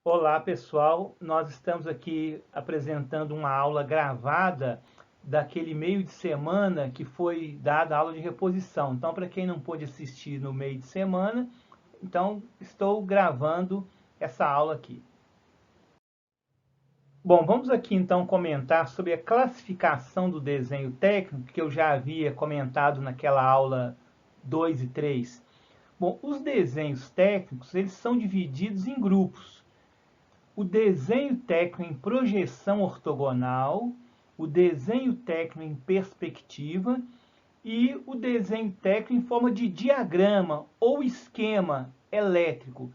Olá, pessoal. Nós estamos aqui apresentando uma aula gravada daquele meio de semana que foi dada a aula de reposição. Então, para quem não pôde assistir no meio de semana, então estou gravando essa aula aqui. Bom, vamos aqui então comentar sobre a classificação do desenho técnico que eu já havia comentado naquela aula 2 e 3. Bom, os desenhos técnicos, eles são divididos em grupos. O desenho técnico em projeção ortogonal, o desenho técnico em perspectiva e o desenho técnico em forma de diagrama ou esquema elétrico.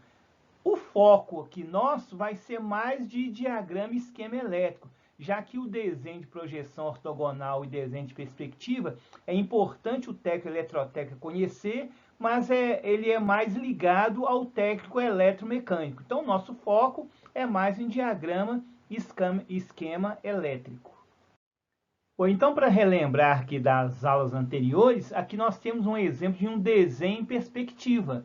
O foco aqui nosso vai ser mais de diagrama e esquema elétrico, já que o desenho de projeção ortogonal e desenho de perspectiva é importante o técnico eletrotécnico conhecer, mas ele é mais ligado ao técnico eletromecânico. Então, nosso foco é mais em diagrama e esquema elétrico. Ou então, para relembrar aqui das aulas anteriores, aqui nós temos um exemplo de um desenho em perspectiva.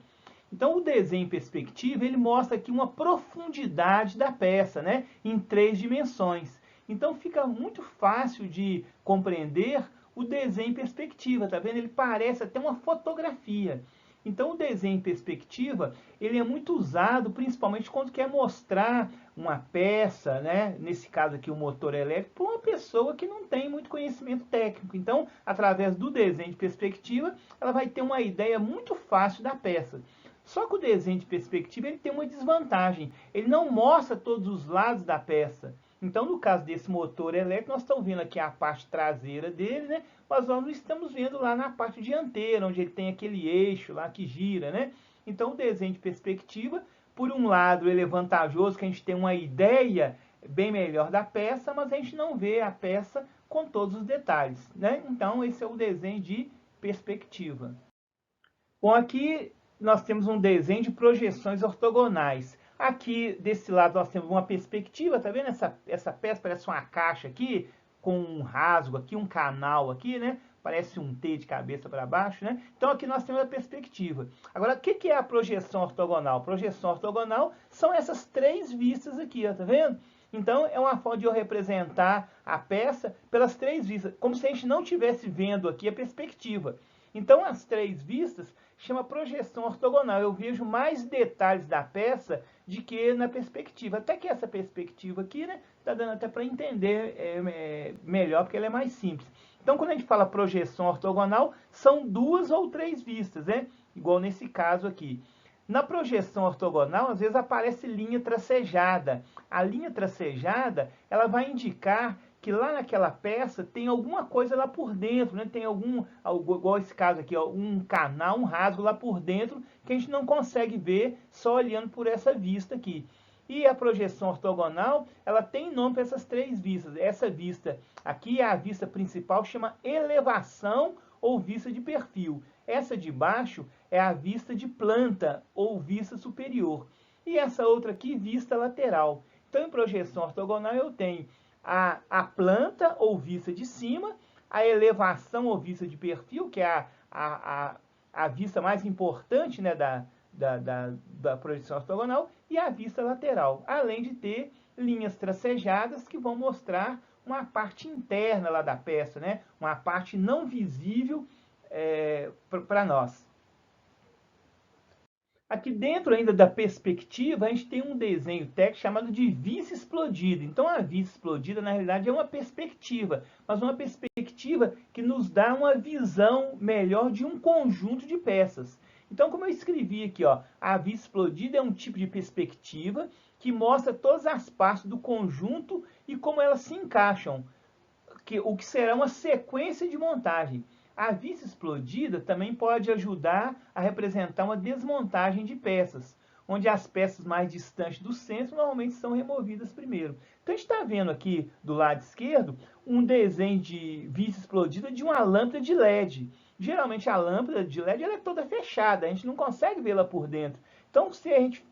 Então, o desenho em perspectiva, ele mostra aqui uma profundidade da peça, né, em 3 dimensões. Então, fica muito fácil de compreender o desenho em perspectiva, tá vendo? Ele parece até uma fotografia. Então, o desenho em perspectiva, ele é muito usado, principalmente quando quer mostrar uma peça, né? Nesse caso aqui, o motor elétrico, para uma pessoa que não tem muito conhecimento técnico. Então, através do desenho de perspectiva, ela vai ter uma ideia muito fácil da peça. Só que o desenho de perspectiva ele tem uma desvantagem. Ele não mostra todos os lados da peça. Então, no caso desse motor elétrico, nós estamos vendo aqui a parte traseira dele, né? Mas nós não estamos vendo lá na parte dianteira, onde ele tem aquele eixo lá que gira, né? Então, o desenho de perspectiva, por um lado, ele é vantajoso, que a gente tem uma ideia bem melhor da peça, mas a gente não vê a peça com todos os detalhes, né? Então, esse é o desenho de perspectiva. Bom, aqui nós temos um desenho de projeções ortogonais. Aqui, desse lado, nós temos uma perspectiva, tá vendo? Essa peça parece uma caixa aqui, com um rasgo aqui, um canal aqui, né? Parece um T de cabeça para baixo, né? Então, aqui nós temos a perspectiva. Agora, o que é a projeção ortogonal? Projeção ortogonal são essas 3 vistas aqui, ó, tá vendo? Então, é uma forma de eu representar a peça pelas 3 vistas, como se a gente não estivesse vendo aqui a perspectiva. Então, as 3 vistas chama projeção ortogonal. Eu vejo mais detalhes da peça de que na perspectiva. Até que essa perspectiva aqui, né, tá dando até para entender melhor, porque ela é mais simples. Então, quando a gente fala projeção ortogonal, são 2 ou 3 vistas, né? Igual nesse caso aqui. Na projeção ortogonal, às vezes aparece linha tracejada. A linha tracejada, ela vai indicar que lá naquela peça tem alguma coisa lá por dentro, né? Tem igual esse caso aqui, ó, um canal, um rasgo lá por dentro que a gente não consegue ver só olhando por essa vista aqui. E a projeção ortogonal, ela tem nome para essas 3 vistas. Essa vista aqui é a vista principal, chama elevação ou vista de perfil. Essa de baixo é a vista de planta ou vista superior. E essa outra aqui, vista lateral. Então, em projeção ortogonal, eu tenho a planta ou vista de cima, a elevação ou vista de perfil, que é a vista mais importante, né, da projeção ortogonal, e a vista lateral, além de ter linhas tracejadas que vão mostrar uma parte interna lá da peça, né, uma parte não visível para nós. Aqui dentro ainda da perspectiva, a gente tem um desenho técnico chamado de vista explodida. Então, a vista explodida, na realidade, é uma perspectiva, mas uma perspectiva que nos dá uma visão melhor de um conjunto de peças. Então, como eu escrevi aqui, ó, a vista explodida é um tipo de perspectiva que mostra todas as partes do conjunto e como elas se encaixam, o que será uma sequência de montagem. A vista explodida também pode ajudar a representar uma desmontagem de peças, onde as peças mais distantes do centro normalmente são removidas primeiro. Então a gente está vendo aqui do lado esquerdo um desenho de vista explodida de uma lâmpada de LED. Geralmente a lâmpada de LED ela é toda fechada, a gente não consegue vê-la por dentro. Então se a gente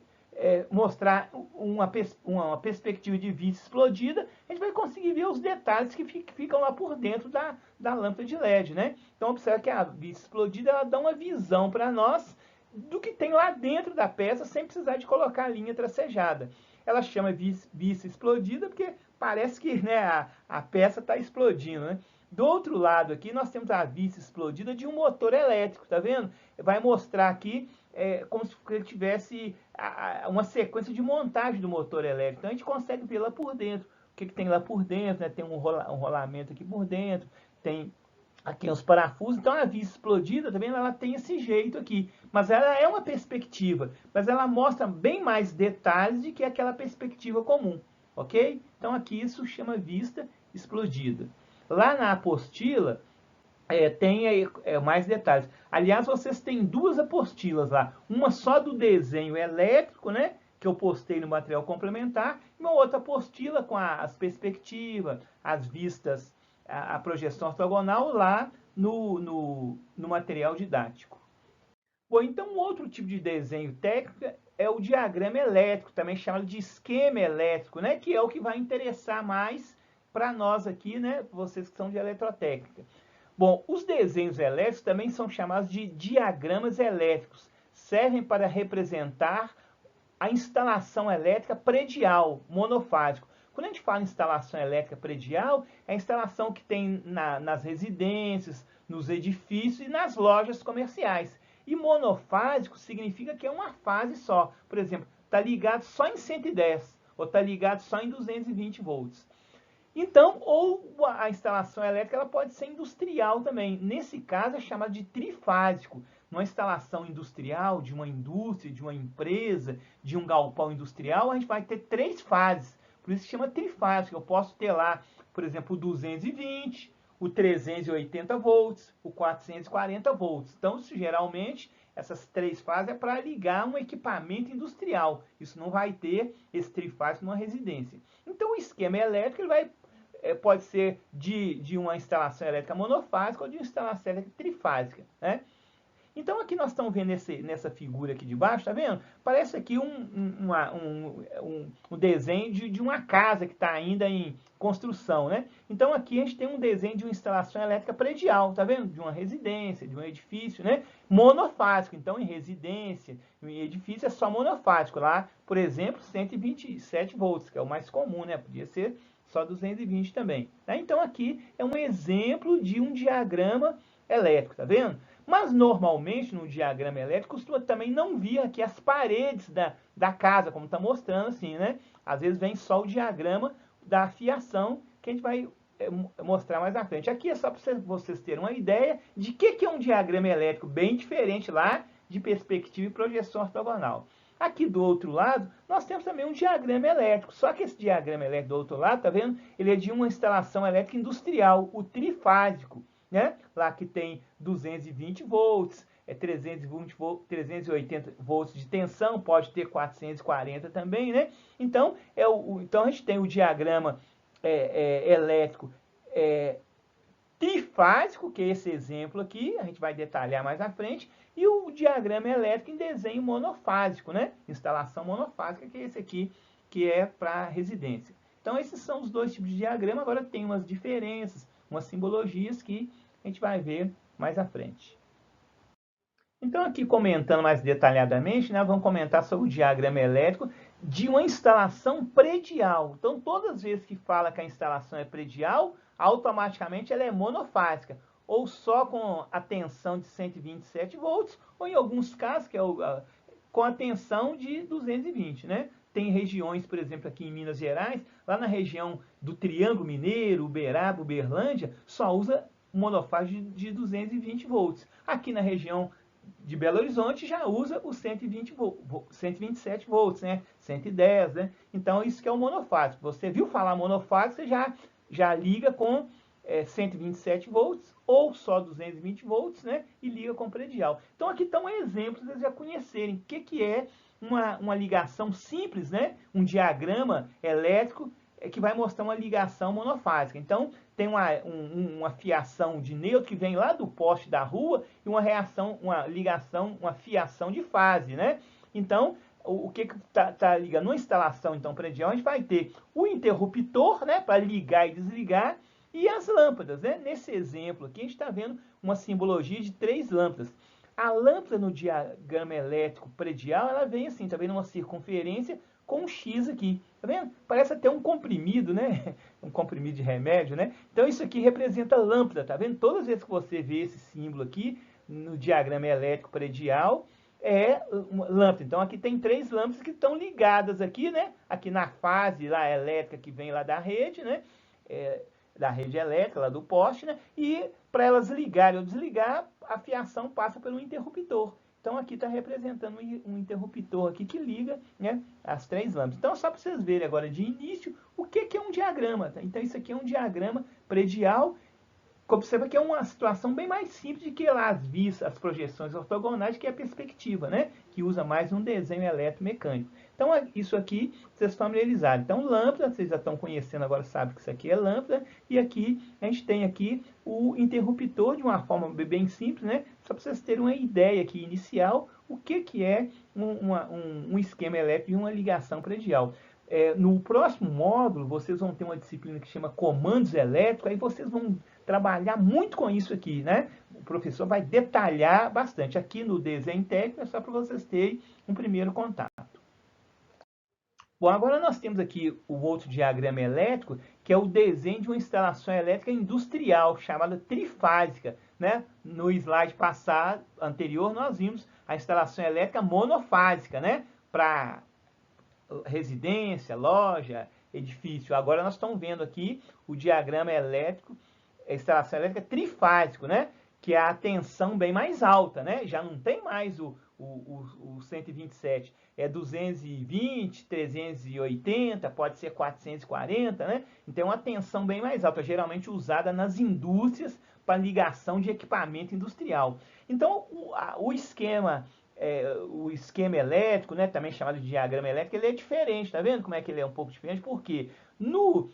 mostrar uma perspectiva de vista explodida, a gente vai conseguir ver os detalhes que ficam lá por dentro da lâmpada de LED, né? Então, observa que a vista explodida ela dá uma visão para nós do que tem lá dentro da peça, sem precisar de colocar a linha tracejada. ela chama vista explodida porque parece que, né, a peça está explodindo, né? Do outro lado aqui, nós temos a vista explodida de um motor elétrico, tá vendo? Vai mostrar aqui como se ele tivesse uma sequência de montagem do motor elétrico. Então, a gente consegue ver lá por dentro. O que tem lá por dentro, né? Tem um rolamento aqui por dentro, tem aqui os parafusos. Então, a vista explodida, tá vendo? Ela tem esse jeito aqui. Mas ela é uma perspectiva, mas ela mostra bem mais detalhes do que aquela perspectiva comum, ok? Então, aqui isso chama vista explodida. Lá na apostila, tem mais detalhes. Aliás, vocês têm duas apostilas lá. Uma só do desenho elétrico, né? Que eu postei no material complementar. E uma outra apostila com as perspectivas, as vistas, a projeção ortogonal lá no material didático. Bom, então, um outro tipo de desenho técnico é o diagrama elétrico, também chamado de esquema elétrico, né? Que é o que vai interessar mais para nós aqui, né? Vocês que são de eletrotécnica. Bom, os desenhos elétricos também são chamados de diagramas elétricos. Servem para representar a instalação elétrica predial, monofásico. Quando a gente fala em instalação elétrica predial, é a instalação que tem nas residências, nos edifícios e nas lojas comerciais. E monofásico significa que é uma fase só. Por exemplo, está ligado só em 110 ou está ligado só em 220 volts. Então, ou a instalação elétrica ela pode ser industrial também. Nesse caso, é chamado de trifásico. Numa instalação industrial, de uma indústria, de uma empresa, de um galpão industrial, a gente vai ter 3 fases. Por isso se chama trifásico. Eu posso ter lá, por exemplo, o 220, o 380 volts, o 440 volts. Então, geralmente, essas 3 fases é para ligar um equipamento industrial. Isso não vai ter esse trifásico numa residência. Então, o esquema elétrico ele pode ser de uma instalação elétrica monofásica ou de uma instalação elétrica trifásica, né? Então, aqui nós estamos vendo nessa figura aqui de baixo, tá vendo? Parece aqui um desenho de uma casa que está ainda em construção, né? Então, aqui a gente tem um desenho de uma instalação elétrica predial, tá vendo? De uma residência, de um edifício, né? Monofásico. Então, em residência, em edifício é só monofásico. Lá, por exemplo, 127 volts, que é o mais comum, né? Podia ser só 220 também. Tá? Então, aqui é um exemplo de um diagrama elétrico, tá vendo? Mas, normalmente, no diagrama elétrico, costuma também não vir aqui as paredes da casa, como está mostrando assim, né? Às vezes vem só o diagrama da fiação, que a gente vai mostrar mais na frente. Aqui é só para vocês terem uma ideia de que é um diagrama elétrico bem diferente lá de perspectiva e projeção ortogonal. Aqui do outro lado, nós temos também um diagrama elétrico, só que esse diagrama elétrico do outro lado, tá vendo? Ele é de uma instalação elétrica industrial, o trifásico, né? Lá que tem 220 volts, 380 volts de tensão, pode ter 440 também, né? Então, então a gente tem o diagrama elétrico trifásico, que é esse exemplo aqui, a gente vai detalhar mais à frente, e o diagrama elétrico em desenho monofásico, né? Instalação monofásica, que é esse aqui, que é para residência. Então, esses são os dois tipos de diagrama, agora tem umas diferenças, umas simbologias que a gente vai ver mais à frente. Então, aqui comentando mais detalhadamente, né, vamos comentar sobre o diagrama elétrico de uma instalação predial. Então, todas as vezes que fala que a instalação é predial, automaticamente ela é monofásica, ou só com a tensão de 127 volts, ou em alguns casos, que é com a tensão de 220, né? Tem regiões, por exemplo, aqui em Minas Gerais, lá na região do Triângulo Mineiro, Uberaba, Uberlândia, só usa monofásico de 220 volts. Aqui na região de Belo Horizonte já usa os 127 volts, né? 110, né? Então, isso que é o monofásico. Você viu falar monofásico, você já liga com 127 volts ou só 220 volts, né? E liga com predial. Então, aqui estão exemplos para vocês já conhecerem o que é uma ligação simples, né? Um diagrama elétrico que vai mostrar uma ligação monofásica. Então, tem uma fiação de neutro que vem lá do poste da rua e uma fiação de fase, né? Então, o que está ligando? Numa instalação, então, predial, a gente vai ter o interruptor, né? Para ligar e desligar, e as lâmpadas, né? Nesse exemplo aqui, a gente está vendo uma simbologia de 3 lâmpadas. A lâmpada no diagrama elétrico predial, ela vem assim, tá vendo uma circunferência com um X aqui. Tá vendo? Parece até um comprimido, né? Um comprimido de remédio, né? Então isso aqui representa lâmpada, tá vendo? Todas as vezes que você vê esse símbolo aqui no diagrama elétrico predial, é uma lâmpada. Então aqui tem 3 lâmpadas que estão ligadas aqui, né? Aqui na fase lá elétrica que vem lá da rede, né? Da rede elétrica, lá do poste, né? E para elas ligarem ou desligar, a fiação passa pelo interruptor. Então aqui está representando um interruptor aqui que liga, né, as 3 lâmpadas. Então só para vocês verem agora de início o que é um diagrama. Tá? Então isso aqui é um diagrama predial. Observa que é uma situação bem mais simples de que lá as vistas, as projeções ortogonais, que é a perspectiva, né? Que usa mais um desenho eletromecânico. Então, isso aqui, vocês familiarizaram. Então, lâmpada, vocês já estão conhecendo agora, sabem que isso aqui é lâmpada. E aqui, a gente tem aqui o interruptor de uma forma bem simples, né? Só para vocês terem uma ideia aqui inicial, o que é um esquema elétrico e uma ligação predial. No próximo módulo, vocês vão ter uma disciplina que chama comandos elétricos, aí vocês vão trabalhar muito com isso aqui, né? O professor vai detalhar bastante. Aqui no desenho técnico é só para vocês terem um primeiro contato. Bom, agora nós temos aqui o outro diagrama elétrico, que é o desenho de uma instalação elétrica industrial, chamada trifásica, né? No slide passado, anterior, nós vimos a instalação elétrica monofásica, né? Para residência, loja, edifício. Agora nós estamos vendo aqui o diagrama elétrico, a instalação elétrica trifásico, né? Que é a tensão bem mais alta, né? Já não tem mais o 127, é 220, 380, pode ser 440, né? Então é uma tensão bem mais alta, geralmente usada nas indústrias para ligação de equipamento industrial. Então o esquema elétrico, né, também chamado de diagrama elétrico, ele é diferente, tá vendo como é que ele é um pouco diferente? Porque no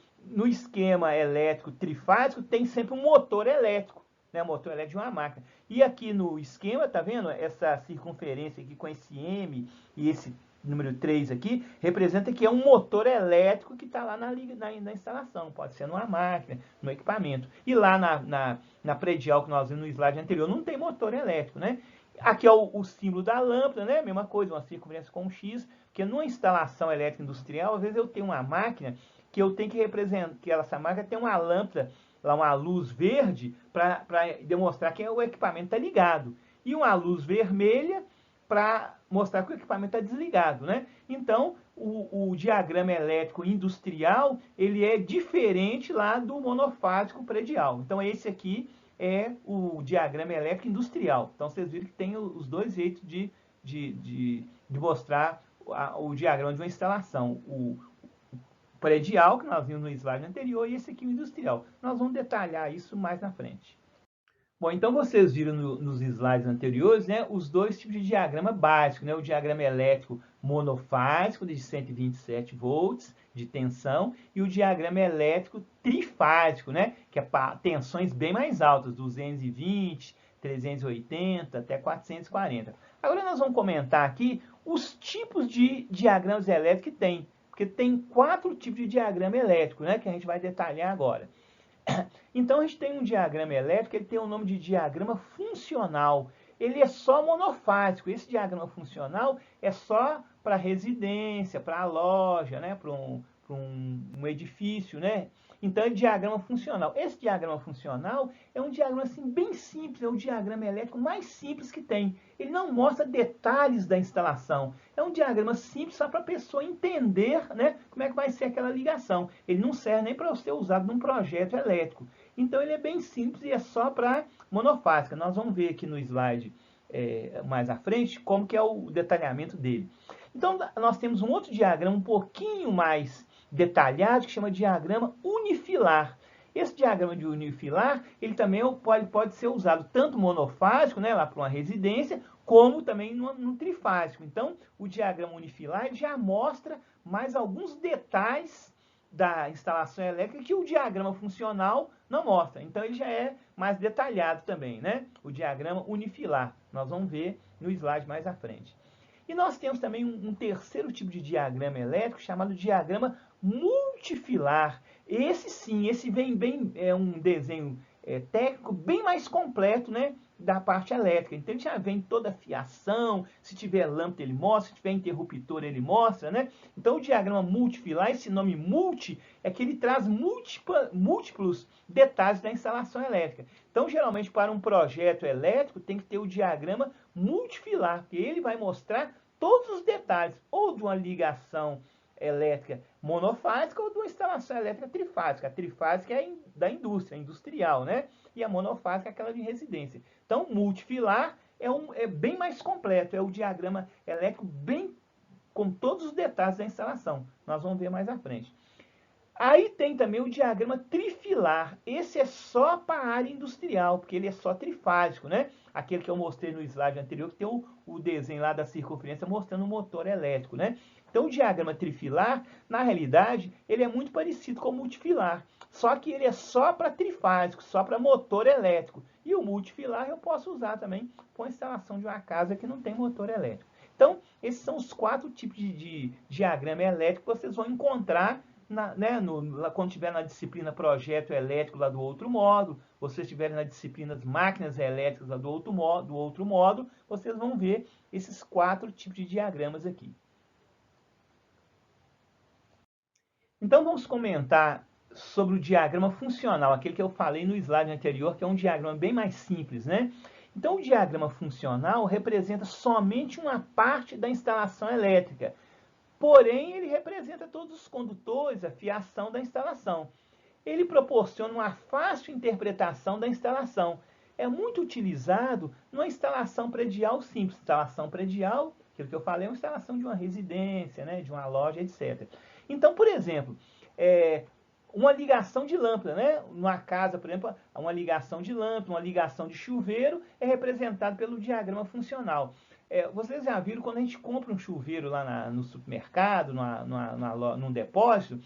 esquema elétrico trifásico tem sempre um motor elétrico, né, motor elétrico de uma máquina. E aqui no esquema, tá vendo? Essa circunferência aqui com esse M e esse número 3 aqui, representa que é um motor elétrico que está lá na instalação. Pode ser numa máquina, no equipamento. E lá na predial que nós vimos no slide anterior, não tem motor elétrico, né? Aqui é o símbolo da lâmpada, né? Mesma coisa, uma circunferência com um X, porque numa instalação elétrica industrial, às vezes eu tenho uma máquina que eu tenho que representar, que essa máquina tem uma lâmpada, lá uma luz verde, para demonstrar que o equipamento está ligado. E uma luz vermelha para mostrar que o equipamento está desligado, né? Então, o diagrama elétrico industrial, ele é diferente lá do monofásico predial. Então, esse aqui é o diagrama elétrico industrial. Então, vocês viram que tem os dois jeitos de mostrar o diagrama de uma instalação. O predial, que nós vimos no slide anterior, e esse aqui o industrial. Nós vamos detalhar isso mais na frente. Bom, então vocês viram nos slides anteriores, né, os dois tipos de diagrama básico, né, o diagrama elétrico monofásico de 127 volts de tensão e o diagrama elétrico trifásico, né, que é para tensões bem mais altas, 220, 380 até 440. Agora nós vamos comentar aqui os tipos de diagramas elétricos que tem, porque tem 4 tipos de diagrama elétrico, né, que a gente vai detalhar agora. Então, a gente tem um diagrama elétrico, ele tem o nome de diagrama funcional. Ele é só monofásico. Esse diagrama funcional é só para residência, para loja, né? Para um edifício, né? Então, é diagrama funcional. Esse diagrama funcional é um diagrama assim, bem simples, é o diagrama elétrico mais simples que tem. Ele não mostra detalhes da instalação. É um diagrama simples só para a pessoa entender, né, como é que vai ser aquela ligação. Ele não serve nem para ser usado num projeto elétrico. Então, ele é bem simples e é só para monofásica. Nós vamos ver aqui no slide mais à frente como que é o detalhamento dele. Então, nós temos um outro diagrama um pouquinho mais detalhado, que chama diagrama unifilar. Esse diagrama de unifilar, ele também pode ser usado tanto monofásico, né, lá para uma residência, como também no trifásico. Então, o diagrama unifilar ele já mostra mais alguns detalhes da instalação elétrica que o diagrama funcional não mostra. Então, ele já é mais detalhado também, né? O diagrama unifilar. Nós vamos ver no slide mais à frente. E nós temos também um terceiro tipo de diagrama elétrico chamado diagrama multifilar. Esse sim, esse vem bem, é um desenho técnico bem mais completo, né, da parte elétrica. Então ele já vem toda a fiação, se tiver lâmpada ele mostra, se tiver interruptor ele mostra, né? Então o diagrama multifilar, esse nome multi, é que ele traz múltiplos detalhes da instalação elétrica. Então geralmente para um projeto elétrico tem que ter o diagrama multifilar, porque ele vai mostrar todos os detalhes, ou de uma ligação elétrica monofásica ou de uma instalação elétrica trifásica. A trifásica é da indústria, industrial, né? E a monofásica é aquela de residência. Então, multifilar é bem mais completo, é o diagrama elétrico bem com todos os detalhes da instalação. Nós vamos ver mais à frente. Aí tem também o diagrama trifilar. Esse é só para a área industrial, porque ele é só trifásico, né? Aquele que eu mostrei no slide anterior, que tem o desenho lá da circunferência mostrando o motor elétrico, né? Então, o diagrama trifilar, na realidade, ele é muito parecido com o multifilar. Só que ele é só para trifásico, só para motor elétrico. E o multifilar eu posso usar também para a instalação de uma casa que não tem motor elétrico. Então, esses são os 4 tipos de diagrama elétrico que vocês vão encontrar quando estiver na disciplina projeto elétrico lá do outro módulo, vocês estiverem na disciplina máquinas elétricas lá do outro módulo, vocês vão ver esses 4 tipos de diagramas aqui. Então vamos comentar sobre o diagrama funcional, aquele que eu falei no slide anterior, que é um diagrama bem mais simples, né? Então o diagrama funcional representa somente uma parte da instalação elétrica. Porém, ele representa todos os condutores, a fiação da instalação. Ele proporciona uma fácil interpretação da instalação. É muito utilizado numa instalação predial simples. Instalação predial, aquilo que eu falei, é uma instalação de uma residência, né, de uma loja, etc. Então, por exemplo, uma ligação de lâmpada, né? Numa casa, por exemplo, uma ligação de lâmpada, uma ligação de chuveiro é representado pelo diagrama funcional. Vocês já viram quando a gente compra um chuveiro lá no supermercado, num depósito,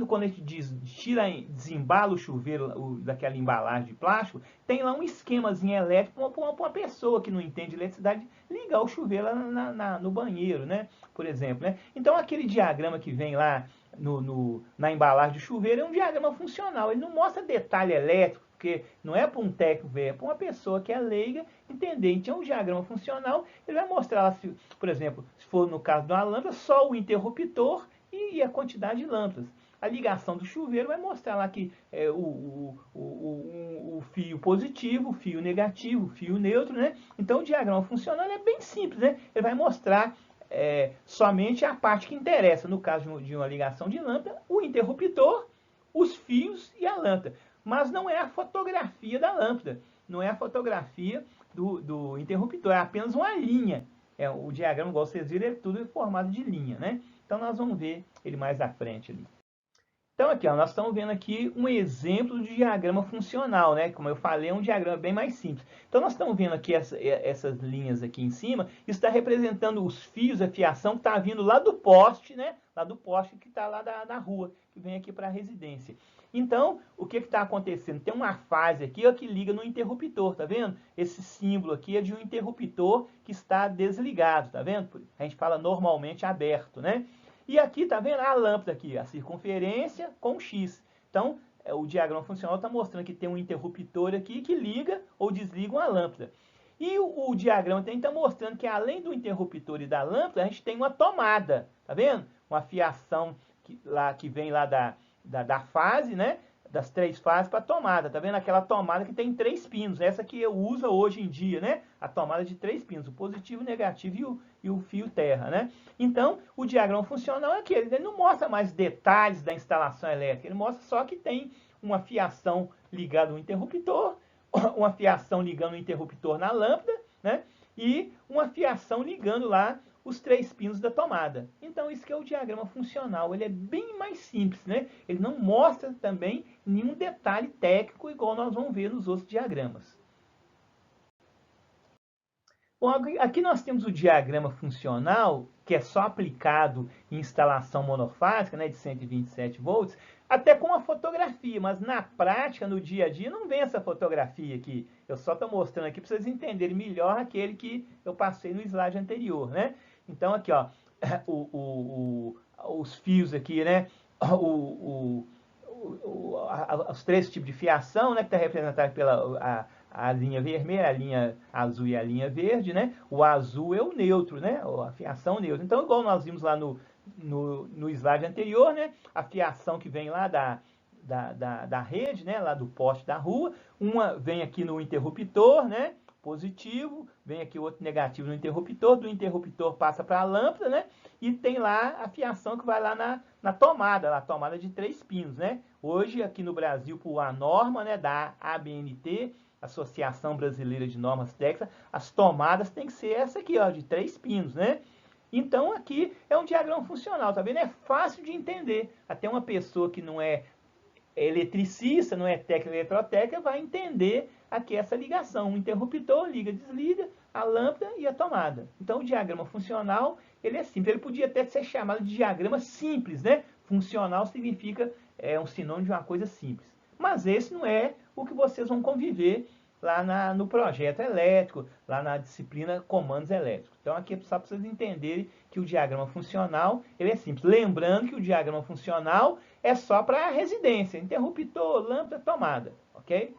quando a gente desembala o chuveiro daquela embalagem de plástico, tem lá um esquemazinho elétrico para uma pessoa que não entende eletricidade ligar o chuveiro lá no banheiro, né? Por exemplo, né? Então aquele diagrama que vem lá na embalagem do chuveiro é um diagrama funcional, ele não mostra detalhe elétrico, porque não é para um técnico ver, é para uma pessoa que é leiga entender. Então, o diagrama funcional, ele vai mostrar lá, por exemplo, se for no caso de uma lâmpada, só o interruptor e a quantidade de lâmpadas. A ligação do chuveiro vai mostrar lá que o fio positivo, o fio negativo, o fio neutro, né? Então, o diagrama funcional é bem simples, né? Ele vai mostrar somente a parte que interessa. No caso de uma ligação de lâmpada, o interruptor, os fios e a lâmpada. Mas não é a fotografia da lâmpada, não é a fotografia do interruptor, é apenas uma linha. O diagrama, igual vocês viram, é tudo formado de linha, né? Então nós vamos ver ele mais à frente ali. Então aqui, ó, nós estamos vendo aqui um exemplo de diagrama funcional, né? Como eu falei, é um diagrama bem mais simples. Então nós estamos vendo aqui essas linhas aqui em cima, isso está representando os fios, a fiação que está vindo lá do poste, né? Lá do poste que está lá da rua, que vem aqui para a residência. Então, o que está acontecendo? Tem uma fase aqui ó, que liga no interruptor, tá vendo? Esse símbolo aqui é de um interruptor que está desligado, tá vendo? A gente fala normalmente aberto, né? E aqui, tá vendo? A lâmpada aqui, a circunferência com X. Então, o diagrama funcional está mostrando que tem um interruptor aqui que liga ou desliga uma lâmpada. E o diagrama também está mostrando que além do interruptor e da lâmpada, a gente tem uma tomada, tá vendo? Uma fiação que vem lá da fase, né? Das 3 fases para a tomada, tá vendo? Aquela tomada que tem 3 pinos, essa que eu uso hoje em dia, né? A tomada de 3 pinos, o positivo, o negativo e o fio terra, né? Então, o diagrama funcional é aquele, ele não mostra mais detalhes da instalação elétrica, ele mostra só que tem uma fiação ligada no interruptor, uma fiação ligando o interruptor na lâmpada, né? E uma fiação ligando lá os 3 pinos da tomada. Então, isso que é o diagrama funcional. Ele é bem mais simples, né? Ele não mostra também nenhum detalhe técnico, igual nós vamos ver nos outros diagramas. Bom, aqui nós temos o diagrama funcional, que é só aplicado em instalação monofásica, né, de 127 volts, até com a fotografia, mas na prática, no dia a dia, não vem essa fotografia aqui. Eu só estou mostrando aqui para vocês entenderem melhor aquele que eu passei no slide anterior, né? Então, aqui, ó, os fios aqui, né? os três tipos de fiação, né, que está representado pela a linha vermelha, a linha azul e a linha verde, né? O azul é o neutro, né? A fiação neutra. Então, igual nós vimos lá no slide anterior, né? A fiação que vem lá da rede, né? Lá do poste da rua. Uma vem aqui no interruptor, né? Positivo, vem aqui o outro negativo no interruptor, do interruptor passa para a lâmpada, né? E tem lá a fiação que vai lá na tomada, a tomada de 3 pinos, né? Hoje, aqui no Brasil, por a norma, né, da ABNT, Associação Brasileira de Normas Técnicas, as tomadas tem que ser essa aqui, ó, de 3 pinos, né? Então, aqui é um diagrama funcional, tá vendo? É fácil de entender. Até uma pessoa que não é eletricista, não é técnica eletrotécnica, vai entender aqui essa ligação. O interruptor liga, desliga, a lâmpada e a tomada. Então, o diagrama funcional, ele é simples. Ele podia até ser chamado de diagrama simples, né? Funcional significa, um sinônimo de uma coisa simples. Mas esse não é o que vocês vão conviver lá no projeto elétrico, lá na disciplina comandos elétricos. Então, aqui é só para vocês entenderem que o diagrama funcional, ele é simples. Lembrando que o diagrama funcional é só para residência, interruptor, lâmpada, tomada, ok?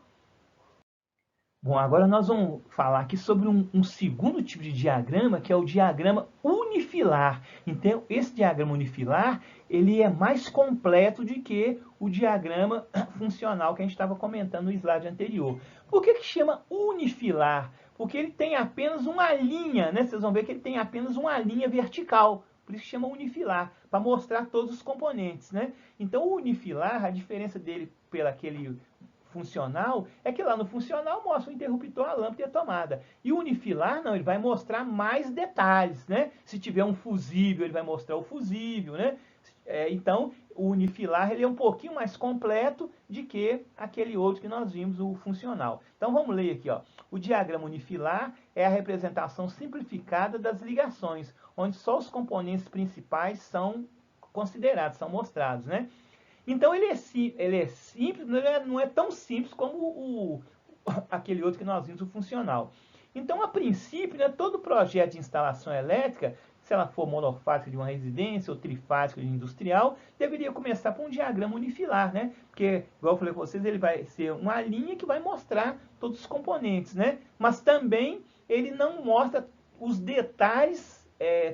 Bom, agora nós vamos falar aqui sobre um segundo tipo de diagrama, que é o diagrama unifilar. Então, esse diagrama unifilar, ele é mais completo do que o diagrama funcional que a gente estava comentando no slide anterior. Por que chama unifilar? Porque ele tem apenas uma linha, né? Vocês vão ver que ele tem apenas uma linha vertical. Por isso que chama unifilar, para mostrar todos os componentes, né? Então, o unifilar, a diferença dele pelo aquele funcional, é que lá no funcional mostra o interruptor, a lâmpada e a tomada. E o unifilar, não, ele vai mostrar mais detalhes, né? Se tiver um fusível, ele vai mostrar o fusível, né? Então, o unifilar, ele é um pouquinho mais completo de que aquele outro que nós vimos, o funcional. Então, vamos ler aqui, ó. O diagrama unifilar é a representação simplificada das ligações, onde só os componentes principais são considerados, são mostrados, né? Então, ele é simples, não é tão simples como aquele outro que nós vimos, o funcional. Então, a princípio, né, todo projeto de instalação elétrica, se ela for monofásica de uma residência ou trifásica de industrial, deveria começar por um diagrama unifilar, né? Porque, igual eu falei com vocês, ele vai ser uma linha que vai mostrar todos os componentes, né? Mas também ele não mostra os detalhes,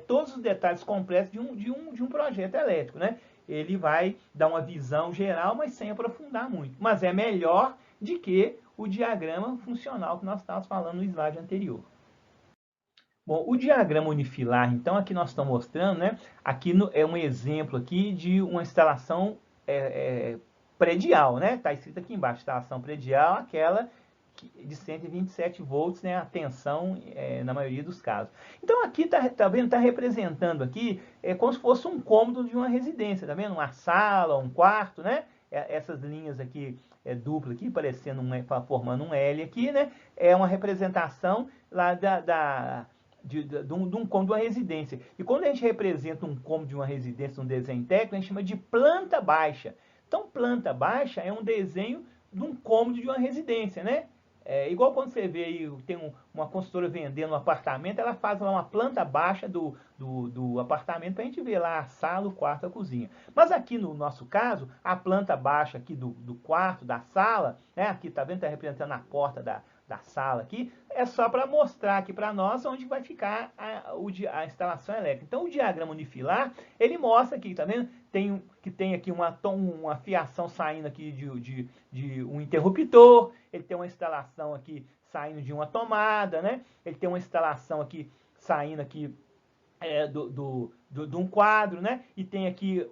todos os detalhes completos de um projeto elétrico, né? Ele vai dar uma visão geral, mas sem aprofundar muito. Mas é melhor do que o diagrama funcional que nós estávamos falando no slide anterior. Bom, o diagrama unifilar, então, aqui nós estamos mostrando, né? Aqui é um exemplo aqui de uma instalação predial, né? Está escrito aqui embaixo, instalação predial, aquela de 127 volts, né, a tensão na maioria dos casos. Então aqui tá vendo, tá representando aqui como se fosse um cômodo de uma residência, tá vendo? Uma sala, um quarto, né? Essas linhas aqui duplas aqui, parecendo formando um L aqui, né? É uma representação lá de um cômodo de uma residência. E quando a gente representa um cômodo de uma residência num desenho técnico, a gente chama de planta baixa. Então, planta baixa é um desenho de um cômodo de uma residência, né? Igual quando você vê aí, tem uma construtora vendendo um apartamento, ela faz lá uma planta baixa do apartamento para a gente ver lá a sala, o quarto, a cozinha. Mas aqui no nosso caso, a planta baixa aqui do quarto, da sala, né? Aqui tá vendo, tá representando a porta da sala aqui, é só para mostrar aqui para nós onde vai ficar a instalação elétrica. Então, o diagrama unifilar, ele mostra aqui, tá vendo? Tem aqui uma fiação saindo aqui de um interruptor, ele tem uma instalação aqui saindo de uma tomada, né? Ele tem uma instalação aqui saindo aqui de um quadro, né? E tem aqui,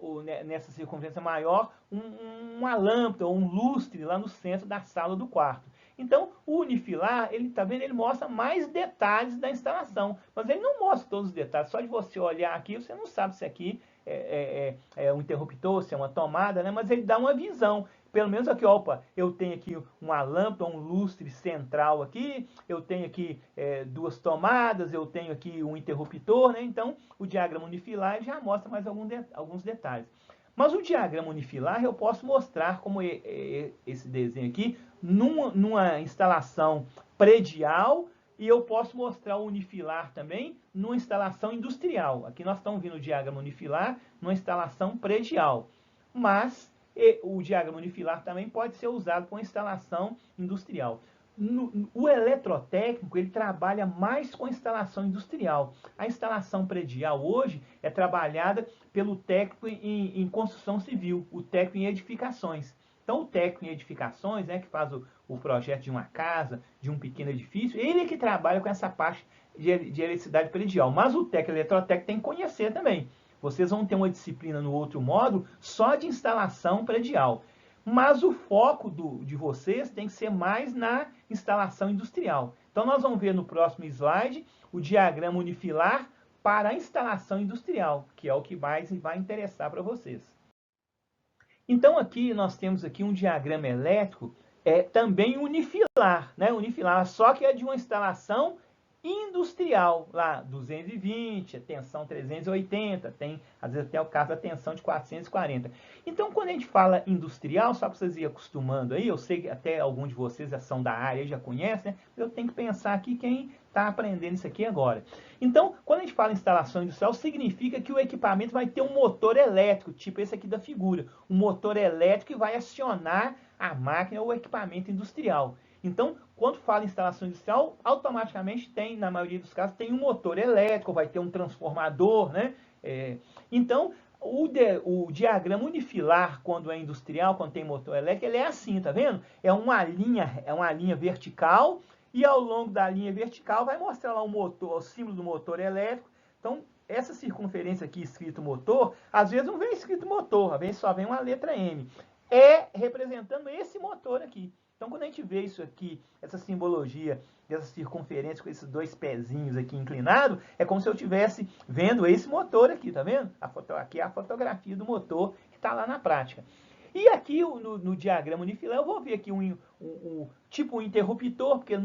nessa circunferência maior, uma lâmpada ou um lustre lá no centro da sala do quarto. Então, o unifilar, ele tá vendo, ele mostra mais detalhes da instalação, mas ele não mostra todos os detalhes. Só de você olhar aqui, você não sabe se aqui é um interruptor, se é uma tomada, né? Mas ele dá uma visão. Pelo menos aqui, opa, eu tenho aqui uma lâmpada, um lustre central aqui, eu tenho aqui 2 tomadas, eu tenho aqui um interruptor, né? Então, o diagrama unifilar já mostra mais alguns detalhes. Mas o diagrama unifilar eu posso mostrar como esse desenho aqui, numa instalação predial, e eu posso mostrar o unifilar também numa instalação industrial. Aqui nós estamos vendo o diagrama unifilar numa instalação predial. Mas E o diagrama unifilar também pode ser usado com instalação industrial. O eletrotécnico, ele trabalha mais com instalação industrial. A instalação predial hoje é trabalhada pelo técnico em construção civil, o técnico em edificações. Então, o técnico em edificações, né, que faz o projeto de uma casa, de um pequeno edifício, ele é que trabalha com essa parte de eletricidade predial. Mas o técnico eletrotécnico tem que conhecer também. Vocês vão ter uma disciplina no outro módulo só de instalação predial. Mas o foco de vocês tem que ser mais na instalação industrial. Então, nós vamos ver no próximo slide o diagrama unifilar para a instalação industrial, que é o que mais vai interessar para vocês. Então, aqui nós temos aqui um diagrama elétrico também unifilar, né? Unifilar, só que é de uma instalação industrial, lá 220, a tensão 380, tem às vezes até o caso da tensão de 440. Então, quando a gente fala industrial, só para vocês irem acostumando aí, eu sei que até alguns de vocês já são da área e já conhecem, né? Eu tenho que pensar aqui quem está aprendendo isso aqui agora. Então, quando a gente fala em instalação industrial, significa que o equipamento vai ter um motor elétrico, tipo esse aqui da figura, um motor elétrico que vai acionar a máquina ou o equipamento industrial. Então, quando fala em instalação industrial, automaticamente tem, na maioria dos casos, tem um motor elétrico, vai ter um transformador, né? Então, o diagrama unifilar, quando é industrial, quando tem motor elétrico, ele é assim, tá vendo? É uma linha vertical, e ao longo da linha vertical vai mostrar lá o motor, o símbolo do motor elétrico. Então, essa circunferência aqui escrito motor, às vezes não vem escrito motor, às vezes só vem uma letra M. É representando esse motor aqui. Então, quando a gente vê isso aqui, essa simbologia dessa circunferência com esses dois pezinhos aqui inclinados, é como se eu estivesse vendo esse motor aqui, tá vendo? Aqui é a fotografia do motor que está lá na prática. E aqui no diagrama unifilar, eu vou ver aqui tipo um interruptor, porque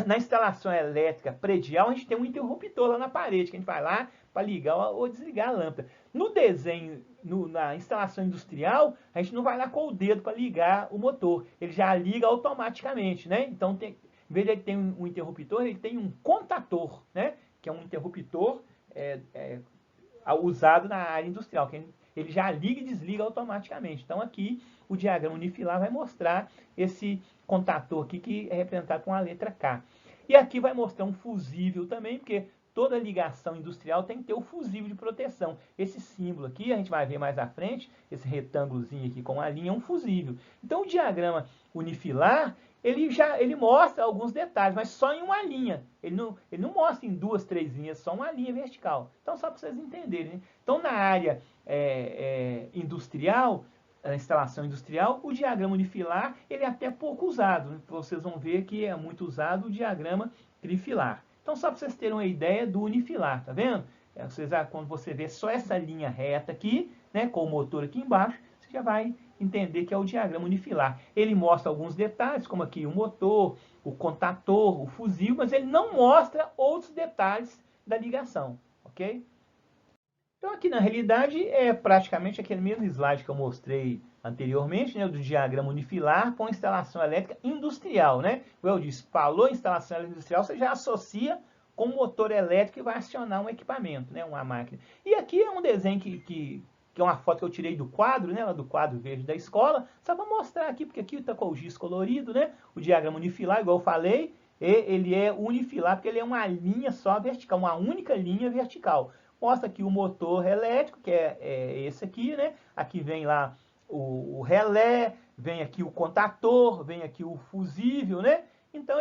na instalação elétrica predial, a gente tem um interruptor lá na parede, que a gente vai lá para ligar ou desligar a lâmpada. No desenho, na instalação industrial, a gente não vai lá com o dedo para ligar o motor. Ele já liga automaticamente, né? Então, em vez de ele ter um interruptor, ele tem um contator, né? Que é um interruptor usado na área industrial, que ele já liga e desliga automaticamente. Então, aqui, o diagrama unifilar vai mostrar esse contator aqui, que é representado com a letra K. E aqui vai mostrar um fusível também, porque toda ligação industrial tem que ter o fusível de proteção. Esse símbolo aqui, a gente vai ver mais à frente, esse retângulozinho aqui com a linha, é um fusível. Então, o diagrama unifilar, ele mostra alguns detalhes, mas só em uma linha. Ele não mostra em 2, 3 linhas, só uma linha vertical. Então, só para vocês entenderem, né? Então, na área industrial, a instalação industrial, o diagrama unifilar, ele é até pouco usado. Vocês vão ver que é muito usado o diagrama trifilar. Então, só para vocês terem uma ideia do unifilar, tá vendo? Quando você vê só essa linha reta aqui, né, com o motor aqui embaixo, você já vai entender que é o diagrama unifilar. Ele mostra alguns detalhes, como aqui o motor, o contator, o fusível, mas ele não mostra outros detalhes da ligação, ok? Então, aqui na realidade, é praticamente aquele mesmo slide que eu mostrei anteriormente, né, do diagrama unifilar com instalação elétrica industrial, né? Como eu disse, falou instalação elétrica industrial, você já associa com motor elétrico que vai acionar um equipamento, né, uma máquina. E aqui é um desenho que é uma foto que eu tirei do quadro, né, lá do quadro verde da escola, só para mostrar aqui, porque aqui está com o giz colorido, né? O diagrama unifilar, igual eu falei, ele é unifilar porque ele é uma linha só vertical, uma única linha vertical. Mostra aqui o motor elétrico, que é esse aqui, né? Aqui vem lá o relé, vem aqui o contator, vem aqui o fusível, né? Então,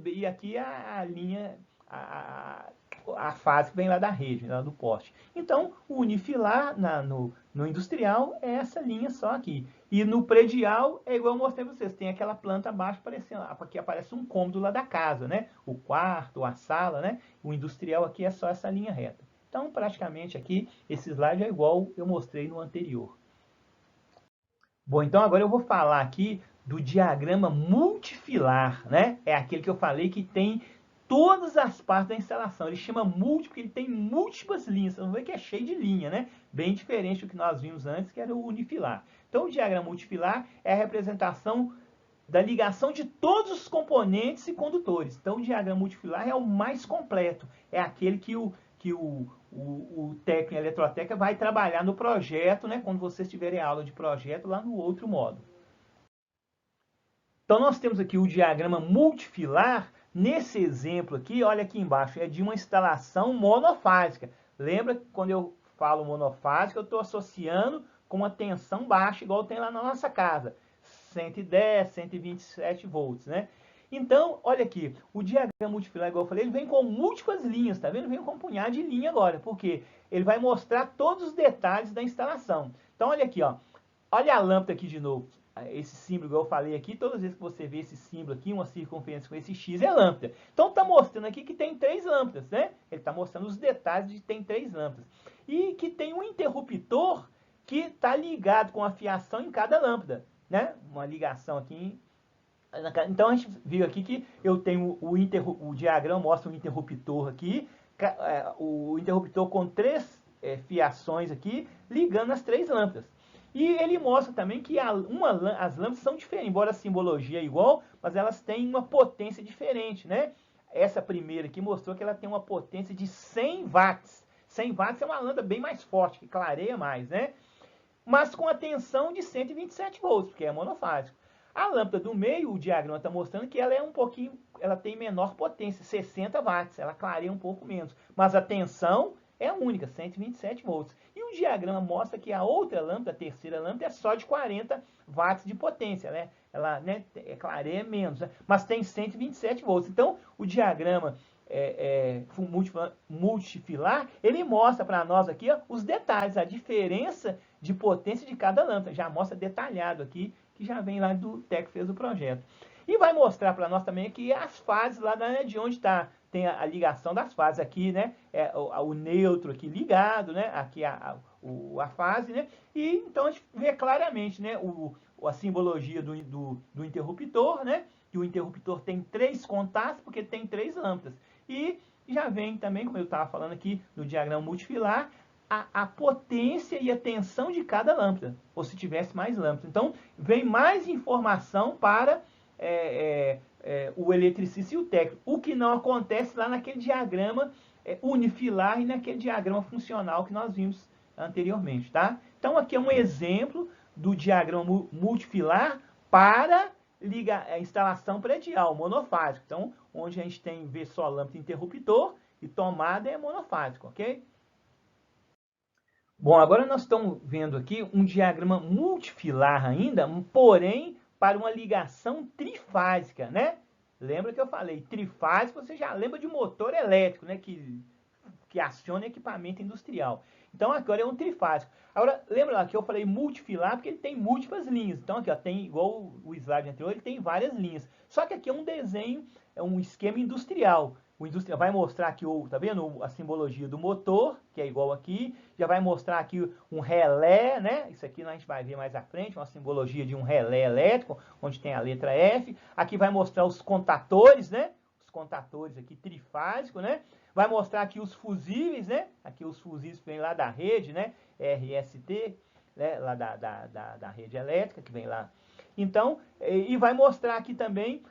e aqui a linha, a fase que vem lá da rede, lá do poste. Então, o unifilar no industrial é essa linha só aqui. E no predial, é igual eu mostrei para vocês, tem aquela planta abaixo, aqui aparece um cômodo lá da casa, né? O quarto, a sala, né? O industrial aqui é só essa linha reta. Então, praticamente aqui, esse slide é igual eu mostrei no anterior. Bom, então agora eu vou falar aqui do diagrama multifilar, né? É aquele que eu falei que tem todas as partes da instalação. Ele chama múltiplo porque ele tem múltiplas linhas. Vocês vão ver que é cheio de linha, né? Bem diferente do que nós vimos antes, que era o unifilar. Então, o diagrama multifilar é a representação da ligação de todos os componentes e condutores. Então, o diagrama multifilar é o mais completo. É aquele que o o técnico em eletrotécnica vai trabalhar no projeto, né, quando vocês tiverem aula de projeto lá no outro módulo. Então, nós temos aqui o diagrama multifilar. Nesse exemplo aqui, olha aqui embaixo, é de uma instalação monofásica. Lembra que quando eu falo monofásica, eu estou associando com uma tensão baixa, igual tem lá na nossa casa. 110, 127 volts, né? Então, olha aqui, o diagrama multifilar, igual eu falei, ele vem com múltiplas linhas, tá vendo? Vem com um punhado de linha agora, porque ele vai mostrar todos os detalhes da instalação. Então, olha aqui, ó. Olha a lâmpada aqui de novo. Esse símbolo, igual eu falei aqui, todas as vezes que você vê esse símbolo aqui, uma circunferência com esse X, é lâmpada. Então, está mostrando aqui que tem 3 lâmpadas, né? Ele está mostrando os detalhes de que tem 3 lâmpadas. E que tem um interruptor que está ligado com a fiação em cada lâmpada, né? Uma ligação aqui. Então, a gente viu aqui que eu tenho o diagrama mostra um interruptor aqui, o interruptor com 3 fiações aqui, ligando as 3 lâmpadas. E ele mostra também que as lâmpadas são diferentes, embora a simbologia é igual, mas elas têm uma potência diferente, né? Essa primeira aqui mostrou que ela tem uma potência de 100 watts. 100 watts é uma lâmpada bem mais forte, que clareia mais, né? Mas com a tensão de 127 volts, porque é monofásico. A lâmpada do meio, o diagrama está mostrando que ela é ela tem menor potência, 60 watts, ela clareia um pouco menos. Mas a tensão é única, 127 volts. E o diagrama mostra que a outra lâmpada, a terceira lâmpada, é só de 40 watts de potência, né? Ela, né, clareia menos, né? Mas tem 127 volts. Então, o diagrama multifilar, ele mostra para nós aqui, ó, os detalhes, a diferença de potência de cada lâmpada. Já mostra detalhado aqui, que já vem lá do técnico que fez o projeto. E vai mostrar para nós também aqui as fases lá de onde está. Tem a ligação das fases aqui, né? O neutro aqui ligado, né? Aqui a fase, né? E então a gente vê claramente, né? A simbologia do interruptor, né? Que o interruptor tem 3 contatos, porque tem 3 lâmpadas. E já vem também, como eu estava falando aqui, no diagrama multifilar, a potência e a tensão de cada lâmpada, ou se tivesse mais lâmpadas. Então, vem mais informação para o eletricista e o técnico, o que não acontece lá naquele diagrama unifilar e naquele diagrama funcional que nós vimos anteriormente, tá? Então, aqui é um exemplo do diagrama multifilar para a instalação predial, monofásico. Então, onde a gente vê só lâmpada interruptor e tomada é monofásico, ok? Bom, agora nós estamos vendo aqui um diagrama multifilar ainda, porém para uma ligação trifásica, né? Lembra que eu falei, trifásico, você já lembra de motor elétrico, né? Que aciona equipamento industrial. Então, agora é um trifásico. Agora, lembra lá que eu falei multifilar, porque ele tem múltiplas linhas. Então, aqui, ó, tem, igual o slide anterior, ele tem várias linhas. Só que aqui é um desenho, é um esquema industrial. O industrial vai mostrar aqui, tá vendo a simbologia do motor, que é igual aqui. Já vai mostrar aqui um relé, né? Isso aqui a gente vai ver mais à frente, uma simbologia de um relé elétrico, onde tem a letra F. Aqui vai mostrar os contatores, né? Os contatores aqui trifásicos, né? Vai mostrar aqui os fusíveis, né? Aqui os fusíveis que vem lá da rede, né? RST, né? Lá da rede elétrica, que vem lá. Então, e vai mostrar aqui também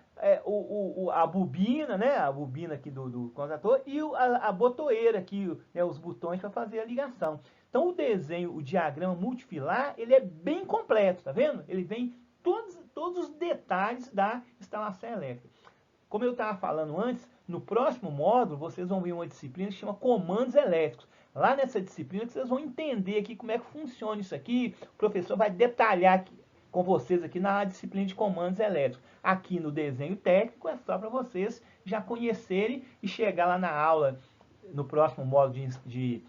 a bobina, né? A bobina aqui do contator e a botoeira aqui, né? Os botões para fazer a ligação. Então, o desenho, o diagrama multifilar, ele é bem completo, tá vendo? Ele vem todos os detalhes da instalação elétrica. Como eu estava falando antes, no próximo módulo vocês vão ver uma disciplina que chama comandos elétricos. Lá nessa disciplina vocês vão entender aqui como é que funciona isso aqui. O professor vai detalhar aqui, com vocês aqui na disciplina de comandos elétricos. Aqui no desenho técnico é só para vocês já conhecerem e chegar lá na aula, no próximo módulo de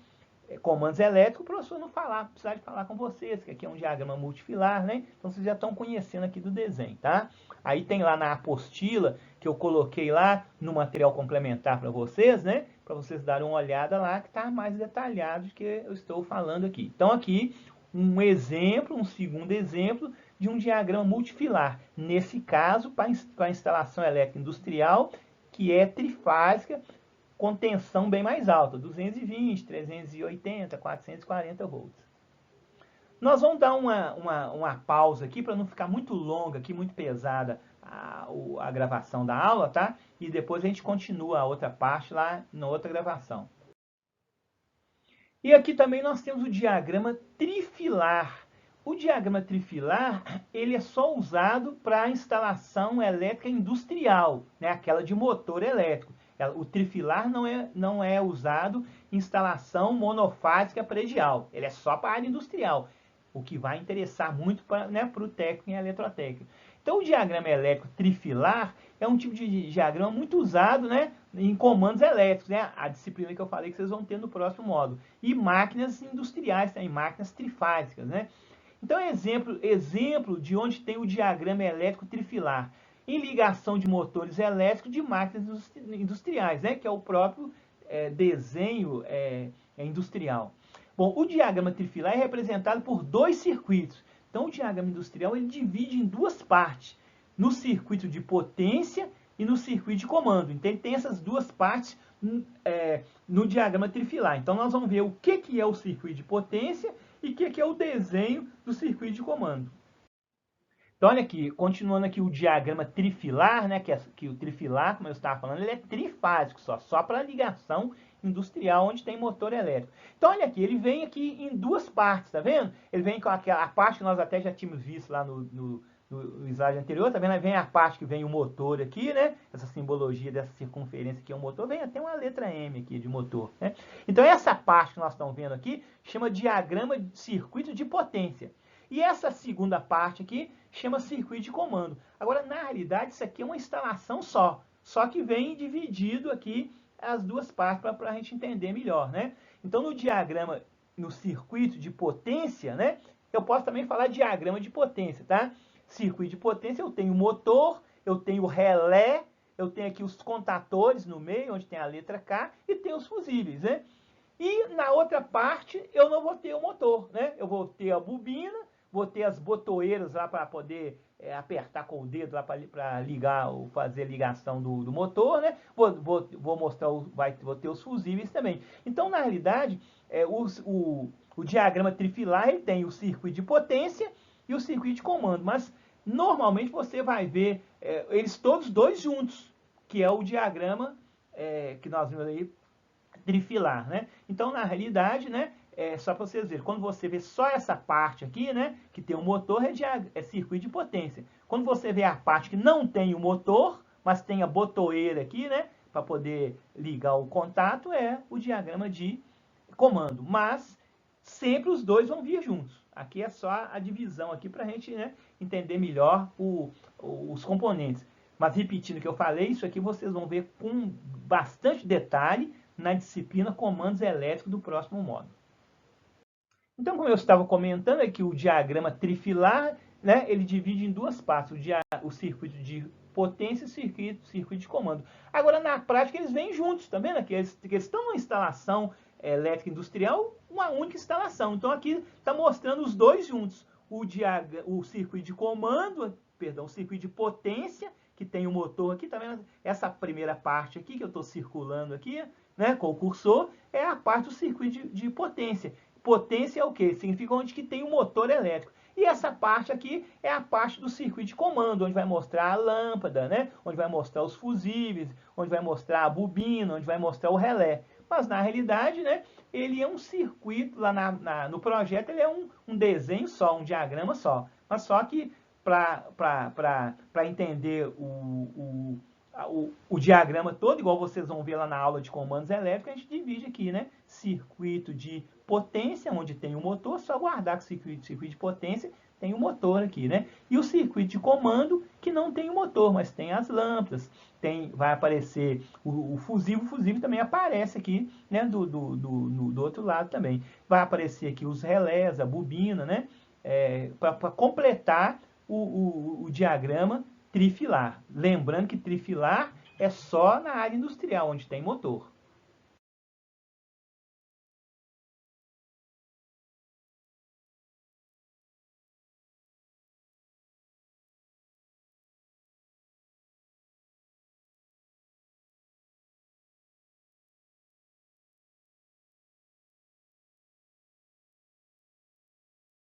comandos elétricos, o professor não precisar de falar com vocês, que aqui é um diagrama multifilar, né? Então vocês já estão conhecendo aqui do desenho, tá? Aí tem lá na apostila, que eu coloquei lá no material complementar para vocês, né? Para vocês darem uma olhada lá, que está mais detalhado do que eu estou falando aqui. Então aqui, um exemplo, um segundo exemplo de um diagrama multifilar. Nesse caso, para a instalação elétrica industrial, que é trifásica, com tensão bem mais alta, 220, 380, 440 volts. Nós vamos dar uma pausa aqui para não ficar muito longa, aqui, muito pesada a gravação da aula, tá? E depois a gente continua a outra parte lá na outra gravação. E aqui também nós temos o diagrama trifilar. O diagrama trifilar, ele é só usado para instalação elétrica industrial, né? Aquela de motor elétrico. O trifilar não é usado em instalação monofásica predial. Ele é só para a área industrial, o que vai interessar muito para, né, o técnico em eletrotécnica. Então, o diagrama elétrico trifilar é um tipo de diagrama muito usado, né, em comandos elétricos, né, a disciplina que eu falei que vocês vão ter no próximo módulo. E máquinas industriais, também, máquinas trifásicas, né? Então, exemplo de onde tem o diagrama elétrico trifilar. Em ligação de motores elétricos de máquinas industriais, né, que é o próprio desenho industrial. Bom, o diagrama trifilar é representado por dois circuitos. Então, o diagrama industrial ele divide em duas partes, no circuito de potência e no circuito de comando. Então, ele tem essas duas partes no diagrama trifilar. Então, nós vamos ver o que é o circuito de potência e o que é o desenho do circuito de comando. Então, olha aqui, continuando aqui o diagrama trifilar, né, que o trifilar, como eu estava falando, ele é trifásico, só para ligação industrial, onde tem motor elétrico. Então, olha aqui, ele vem aqui em duas partes, tá vendo? Ele vem com a parte que nós até já tínhamos visto lá no slide anterior, tá vendo? Aí vem a parte que vem o motor aqui, né? Essa simbologia dessa circunferência aqui é o motor, vem até uma letra M aqui de motor, né? Então, essa parte que nós estamos vendo aqui chama diagrama de circuito de potência. E essa segunda parte aqui chama circuito de comando. Agora, na realidade, isso aqui é uma instalação só que vem dividido aqui as duas partes para a gente entender melhor, né? Então, no diagrama, no circuito de potência, né? Eu posso também falar diagrama de potência, tá? Circuito de potência, eu tenho o motor, eu tenho o relé, eu tenho aqui os contatores no meio, onde tem a letra K, e tem os fusíveis, né? E na outra parte, eu não vou ter o motor, né? Eu vou ter a bobina, vou ter as botoeiras lá para poder apertar com o dedo lá para ligar, ou fazer a ligação do motor, né? Vou mostrar, vou ter os fusíveis também. Então, na realidade, o diagrama trifilar ele tem o circuito de potência e o circuito de comando, mas normalmente você vai ver eles todos dois juntos, que é o diagrama que nós vimos aí, trifilar, né? Então, na realidade, né, só para vocês verem, quando você vê só essa parte aqui, né, que tem o motor, é circuito de potência. Quando você vê a parte que não tem o motor, mas tem a botoeira aqui, né, para poder ligar o contato, é o diagrama de comando. Mas sempre os dois vão vir juntos. Aqui é só a divisão aqui para a gente, né, entender melhor os componentes. Mas repetindo o que eu falei, isso aqui vocês vão ver com bastante detalhe na disciplina Comandos Elétricos do próximo módulo. Então, como eu estava comentando aqui, o diagrama trifilar, né, ele divide em duas partes, o circuito de potência e o circuito de comando. Agora, na prática, eles vêm juntos, tá vendo? Aqui, eles estão numa instalação elétrica industrial, uma única instalação. Então, aqui está mostrando os dois juntos, o circuito de comando, perdão, o circuito de potência, que tem o motor aqui, tá vendo? Essa primeira parte aqui, que eu estou circulando aqui, né, com o cursor, é a parte do circuito de potência. Potência é o quê? Significa onde que tem o motor elétrico. E essa parte aqui é a parte do circuito de comando, onde vai mostrar a lâmpada, né? Onde vai mostrar os fusíveis, onde vai mostrar a bobina, onde vai mostrar o relé. Mas na realidade, né, ele é um circuito, lá no projeto ele é um desenho só, um diagrama só. Mas só que para entender o diagrama todo, igual vocês vão ver lá na aula de comandos elétricos, a gente divide aqui, né? Circuito de potência, onde tem o motor, só guardar que o circuito de potência tem o motor aqui, né? E o circuito de comando, que não tem o motor, mas tem as lâmpadas, vai aparecer o fusível também aparece aqui, né? Do outro lado também. Vai aparecer aqui os relés, a bobina, né? Para completar o diagrama trifilar. Lembrando que trifilar é só na área industrial, onde tem motor.